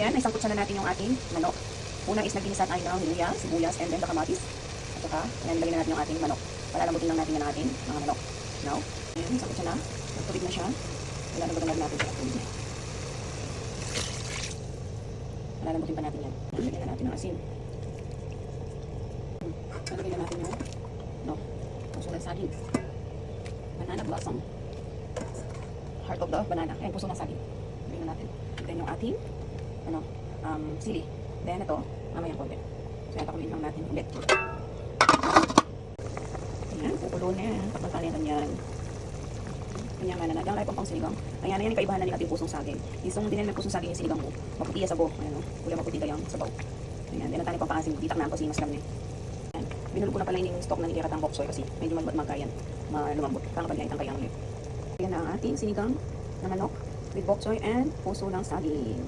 ayan, naisangkot na natin yung ating manok. Una is naginisa tayo ng luya, sibuyas, and then the kamatis. At saka, ayan, lagyan na natin yung ating manok. Palalambutin lang natin yan ang ating mga manok. Now, ayan, sangkot na. Nagtubig na siya. Palalambutin lang natin siya. Palalambutin pa natin yan. Lagyan na natin ng asin. Lagyan na natin yung puso ng saging. Banana blossom. Heart of the banana. Ayan, puso ng saging. Lagyan na natin. Then yung ating sili. Then ito, mamayang konti. So yan, pakuloyin lang natin ulit. Ayan, pupulo na yan. Pagpagkalitan yan. Kanyaman na natin. Ang pang sinigang. Ayan, ayan yung kaibahan na ng ating pusong saging. Isang din na pusong saging yung sinigang mo. Maputi sa bo. Ayan o. Kulay maputi kayang sabaw. Ayan, din ang tani pang paasim. Ditak na ang kasi mas kami. Ayan. Binulog ko na pala yung stock ng ikiratang bok soy kasi medyo magkayan. Lumambot. Kangapag itang kayang ulit. Ayan na ang ating sinigang na manok with bok choy and puso ng saging.